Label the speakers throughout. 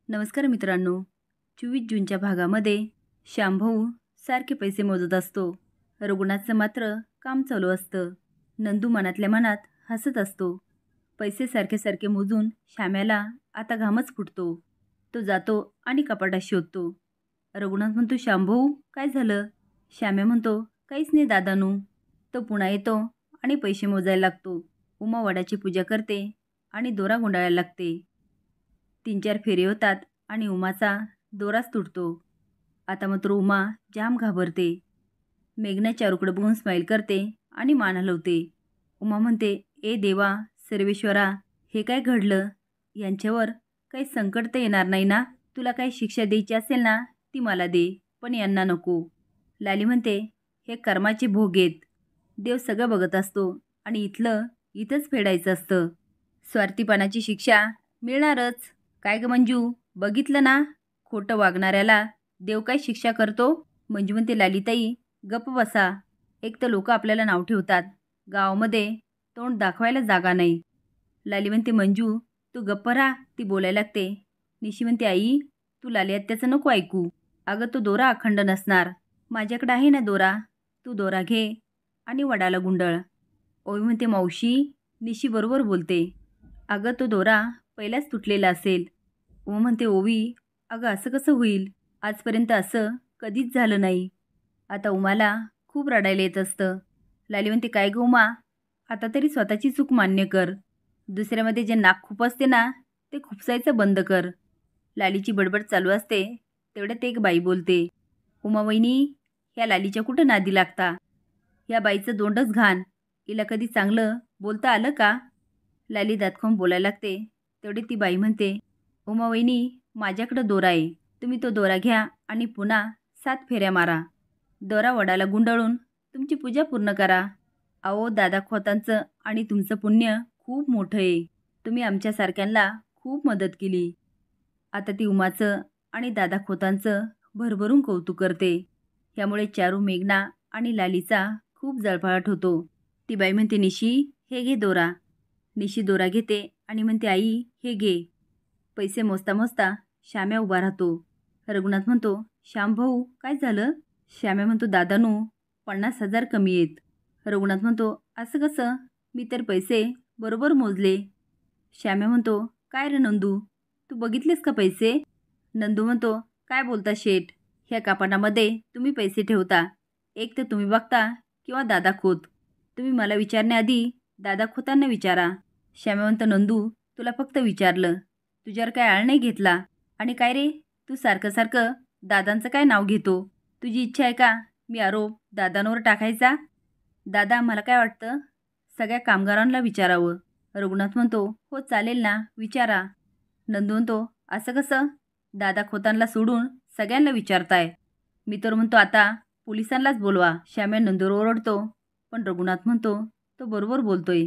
Speaker 1: नमस्कार मित्रांनो. 24 जूनच्या भागामध्ये श्यामभाऊ सारखे पैसे मोजत असतो. रघुनाथचं मात्र काम चालू असतं. नंदू मनातल्या मनात हसत असतो. पैसे सारखे सारखे मोजून श्याम्याला आता घामच फुटतो. तो जातो आणि कपाटात शोधतो. रघुनाथ म्हणतो, श्यामभाऊ काय झालं? श्याम्या म्हणतो, काहीच नाही दादानू. तो पुन्हा येतो आणि पैसे मोजायला लागतो. उमा वडाची पूजा करते आणि दोरा गुंडाळायला लागते. 3-4 फेरे होतात आणि उमाचा दोराच तुटतो. आता मात्र उमा जाम घाबरते. मेघना चारूकडे बघून स्माईल करते आणि मान हलवते. उमा म्हणते, ए देवा सर्वेश्वरा, हे काय घडलं? यांच्यावर काही संकट तर येणार नाही ना? तुला काही शिक्षा द्यायची असेल ना ती मला दे, पण यांना नको. लाली म्हणते, हे कर्माचे भोग आहेत. देव सगळं बघत असतो आणि इथंच फेडायचं असतं. स्वार्थीपणाची शिक्षा मिळणारच. काय ग मंजू, बघितलं ना? खोटं वागणाऱ्याला देव काय शिक्षा करतो? मंजू म्हणते, लालीताई गप्प बसा. एक तर लोक आपल्याला नाव ठेवतात. गावामध्ये तोंड दाखवायला जागा नाही. लाली म्हणते, मंजू तू गप्प राहा. ती बोलायला लागते. निशी म्हणते, आई तू लाली आत्याचं नको ऐकू. अगं तो दोरा अखंड नसणार. माझ्याकडे आहे ना दोरा. तू दोरा घे आणि वडाला गुंडळ. ओवी म्हणते, मावशी निशी बरोबर बोलते. अगं तो दोरा पहिलाच तुटलेला असेल. उमा म्हणते, ओवी अगं असं कसं होईल? आजपर्यंत असं कधीच झालं नाही. आता उमाला खूप रडायला येत असतं. लाली म्हणते, काय गं उमा, आता तरी स्वतःची चूक मान्य कर. दुसऱ्यामध्ये जे नाक खुपसते ना ते खुपसायचं बंद कर. लालीची बडबड चालू असते. तेवढ्यात एक बाई बोलते, उमा वहिनी ह्या लालीच्या कुठं नादी लागता? ह्या बाईचं दोंडच घाण. हिला कधी चांगलं बोलता आलं का? लाली दात खाऊन बोलायला लागते. तेवढे ती बाई म्हणते, उमा वहिनी माझ्याकडं दोरा आहे. तुम्ही तो दोरा घ्या आणि पुन्हा 7 फेऱ्या मारा. दोरा वडाला गुंडाळून तुमची पूजा पूर्ण करा. अहो दादा खोतांचं आणि तुमचं पुण्य खूप मोठं आहे. तुम्ही आमच्यासारख्यांना खूप मदत केली. आता ती उमाचं आणि दादा खोतांचं भरभरून कौतुक करते. यामुळे चारू, मेघना आणि लालीचा खूप जळफळाट होतो. ती बाई म्हणते, निशी हे घे दोरा. निशी दोरा घेते आणि म्हणते, आई हे घे. पैसे मोजता मोजता श्याम्या उभा राहतो. रघुनाथ म्हणतो, श्यामभाऊ काय झालं? श्याम्या म्हणतो, दादानू 50,000 कमी आहेत. रघुनाथ म्हणतो, असं कसं? मी तर पैसे बरोबर मोजले. श्याम्या म्हणतो, काय रे नंदू, तू बघितलेस का पैसे? नंदू म्हणतो, काय बोलता शेठ, ह्या कपाटामध्ये तुम्ही पैसे ठेवता. एक तर तुम्ही बघता किंवा दादा खोत. तुम्ही मला विचारण्याआधी दादा खोतांना विचारा. श्याम्या म्हणतो, नंदू तुला फक्त विचारलं, तुझ्यावर काय आळ नाही घेतला. आणि काय रे, तू सारखं सारखं दादांचं काय नाव घेतो? तुझी इच्छा आहे का मी आरोप दादांवर टाकायचा? दादा मला काय वाटतं, सगळ्या कामगारांना विचारावं. रघुनाथ म्हणतो, हो चालेल ना, विचारा. नंदू म्हणतो, असं कसं? दादा खोतांना सोडून सगळ्यांना विचारताय. मी तर म्हणतो आता पोलिसांनाच बोलवा. श्याम्या नंदूवर ओरडतो, पण रघुनाथ म्हणतो, तो बरोबर बोलतोय.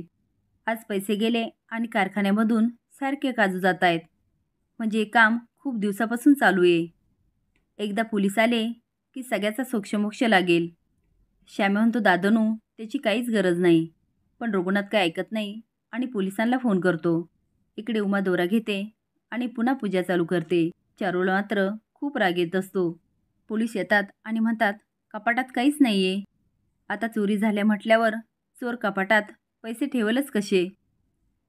Speaker 1: आज पैसे गेले आणि कारखान्यामधून सारखे काजू जात आहेत. म्हणजे हे काम खूप दिवसापासून चालू आहे. एकदा पोलीस आले की सगळ्याचा सोक्षमोक्ष लागेल. श्याम्या म्हणतो, दादनू त्याची काहीच गरज नाही. पण रघुनाथ काय ऐकत नाही आणि पोलिसांना फोन करतो. इकडे उमा दोरा घेते आणि पुन्हा पूजा चालू करते. चारूला मात्र खूप राग येत असतो. पोलीस येतात आणि म्हणतात, कपाटात काहीच नाही आहे. आता चोरी झाल्या म्हटल्यावर चोर कपाटात पैसे ठेवलंच कसे?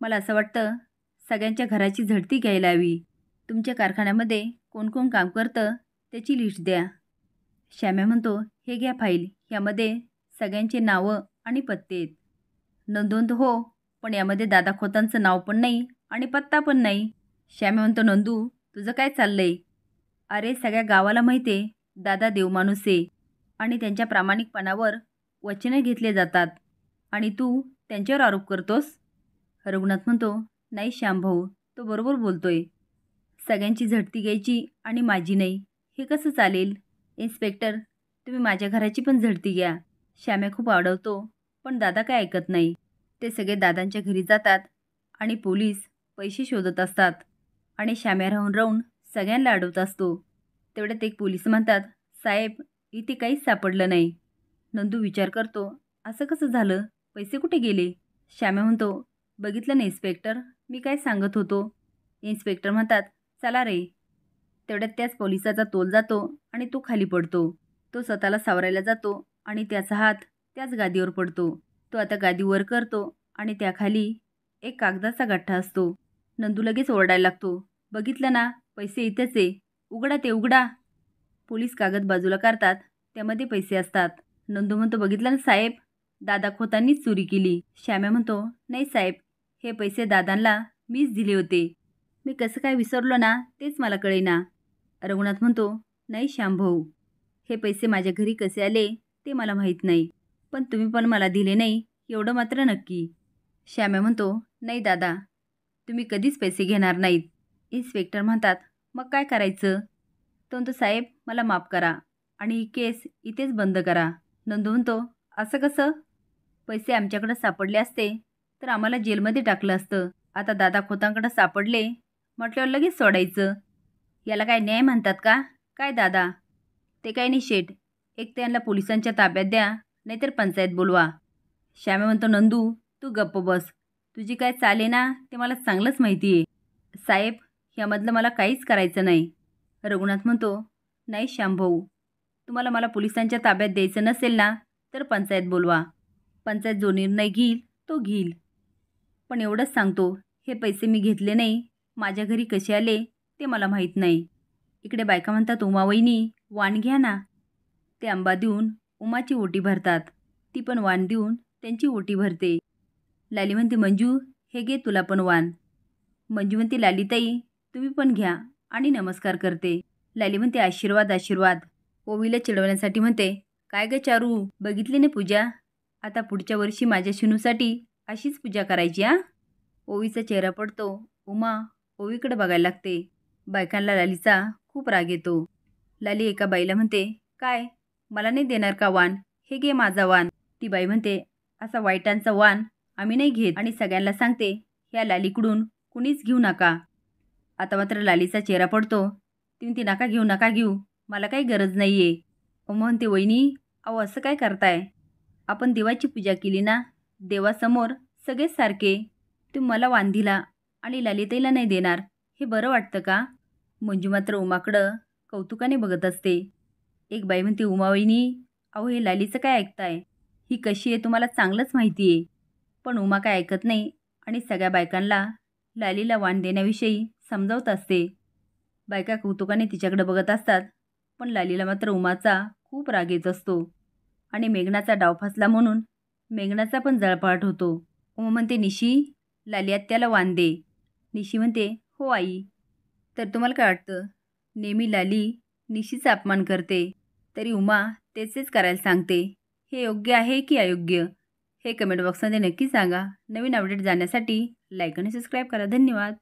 Speaker 1: मला असं वाटतं सगळ्यांच्या घराची झडती घ्यायला हवी. तुमच्या कारखान्यामध्ये कोण कोण काम करतं त्याची लिस्ट द्या. श्याम्या म्हणतो, हे घ्या फाईल. यामध्ये सगळ्यांचे नावं आणि पत्ते आहेत. नंदू म्हणतो, हो पण यामध्ये दादा खोतांचं नाव पण नाही आणि पत्ता पण नाही. श्याम्या म्हणतो, नंदू तुझं काय चाललंय? अरे सगळ्या गावाला माहिती आहे दादा देवमाणूस आहे आणि त्यांच्या प्रामाणिकपणावर वचने घेतले जातात आणि तू त्यांच्यावर आरोप करतोस? रघुनाथ म्हणतो, नाही श्यामभाऊ, तो बरोबर बोलतोय. सगळ्यांची झडती घ्यायची आणि माझी नाही, हे कसं चालेल? इन्स्पेक्टर तुम्ही माझ्या घराची पण झडती घ्या. श्याम्या खूप अडवतो, पण दादा काय ऐकत नाही. ते सगळे दादांच्या घरी जातात आणि पोलीस पैसे शोधत असतात आणि श्याम्या राहून राहून सगळ्यांना अडवत असतो. तेवढ्यात एक पोलीस म्हणतात, साहेब इथे काहीच सापडलं नाही. नंदू विचार करतो, असं कसं झालं? पैसे कुठे गेले? श्याम्या म्हणतो, बघितलं ना इन्स्पेक्टर, मी काय सांगत होतो. इन्स्पेक्टर म्हणतात, चला रे. तेवढ्यात त्याच पोलिसाचा तोल जातो आणि तो खाली पडतो. तो स्वतःला सावरायला जातो आणि त्याचा हात त्याच गादीवर पडतो. तो आता गादी वर करतो आणि त्याखाली एक कागदाचा गठ्ठा असतो. नंदू लगेच ओरडायला लागतो, बघितलं ना, पैसे इथेच आहे, उघडा ते उघडा. पोलीस कागद बाजूला काढतात, त्यामध्ये पैसे असतात. नंदू म्हणतो, बघितलं ना साहेब, दादा खोतांनीच चोरी केली. श्याम्या म्हणतो, नाही साहेब, हे पैसे दादांना मीच दिले होते. मी कसं काय विसरलो ना, तेच मला कळेना. रघुनाथ म्हणतो, नाही श्यामभाऊ, हे पैसे माझ्या घरी कसे आले ते मला माहीत नाही, पण तुम्ही पण मला दिले नाही एवढं मात्र नक्की. श्याम्या म्हणतो, नाही दादा, तुम्ही कधीच पैसे घेणार नाहीत. इन्स्पेक्टर म्हणतात, मग काय करायचं? तो म्हणतो, साहेब मला माफ करा आणि ही केस इथेच बंद करा. नंदू म्हणतो, असं कसं? पैसे आमच्याकडं सापडले असते तर आम्हाला जेलमध्ये टाकलं असतं. आता दादा खोतांकडं सापडले म्हटल्यावर लगेच सोडायचं. याला काय न्याय म्हणतात का काय दादा? ते काय नाही शेठ, एक त्यांना पोलिसांच्या ताब्यात द्या, नाहीतर पंचायत बोलवा. श्याम्या म्हणतो, नंदू तू गप्प बस, तुझी काय चाले ना ते मला चांगलंच माहिती आहे. साहेब यामधलं मला काहीच करायचं नाही. रघुनाथ म्हणतो, नाही श्यामभाऊ, तुम्हाला मला पोलिसांच्या ताब्यात द्यायचं नसेल ना तर पंचायत बोलवा. पंचायत जो निर्णय घेईल तो घेईल. पण एवढंच सांगतो, हे पैसे मी घेतले नाही, माझ्या घरी कसे आले ते मला माहीत नाही. इकडे बायका म्हणतात, उमावहिनी वाण घ्या ना. ते आंबा देऊन उमाची ओटी भरतात. ती पण वाण देऊन त्यांची ओटी भरते. लाली म्हणते, मंजू हे घे तुला पण वाण. मंजू म्हणते, लालीताई तुम्ही पण घ्या आणि नमस्कार करते. लाली म्हणते, आशीर्वाद आशीर्वाद. ओवीला चिडवण्यासाठी म्हणते, काय ग चारू, बघितली ना पूजा, आता पुढच्या वर्षी माझ्या शिनूसाठी अशीच पूजा करायची हा. ओवीचा चेहरा पडतो. उमा ओवीकडे बघायला लागते. बायकांना लालीचा खूप राग येतो. लाली एका बाईला म्हणते, काय मला नाही देणार का वाण? हे घे माझा वाण. ती बाई म्हणते, असा वाईटांचा वाण आम्ही नाही घेत आणि सगळ्यांना सांगते, ह्या लालीकडून कुणीच घेऊ नका. आता मात्र लालीचा चेहरा पडतो. ती म्हणते, नका घेऊ नका घेऊ, मला काही गरज नाही आहे. उमा म्हणते, वहिनी अहो असं काय करताय? आपण देवाची पूजा केली ना, देवासमोर सगळेच सारखे. तुम्ही मला वाण दिला आणि ललिताईला नाही देणार, हे बरं वाटतं का? मंजू मात्र उमाकडं कौतुकाने बघत असते. एक बाई म्हणते, उमावहिनी अहो हे लालीचं काय ऐकताय? ही कशी आहे तुम्हाला चांगलंच माहिती आहे. पण उमा काय ऐकत नाही आणि सगळ्या बायकांना लालीला वाण देण्याविषयी समजावत असते. बायका कौतुकाने तिच्याकडे बघत असतात, पण लालीला मात्र उमाचा खूप राग येत असतो आणि मेघनाचा डाव फसला म्हणून मेघनाचा पण जळफळाट होतो. उमा म्हणते, निशी लाली आत्याला वाण दे. निशी म्हणते, हो आई. तर तुम्हाला काय वाटतं, नेहमी लाली निशीचा अपमान करते तरी उमा तेच करायला सांगते. हे योग्य आहे की अयोग्य? हे कमेंट बॉक्समध्ये नक्की सांगा. नवीन अपडेट जाण्यासाठी लाईक आणि सबस्क्राईब करा. धन्यवाद.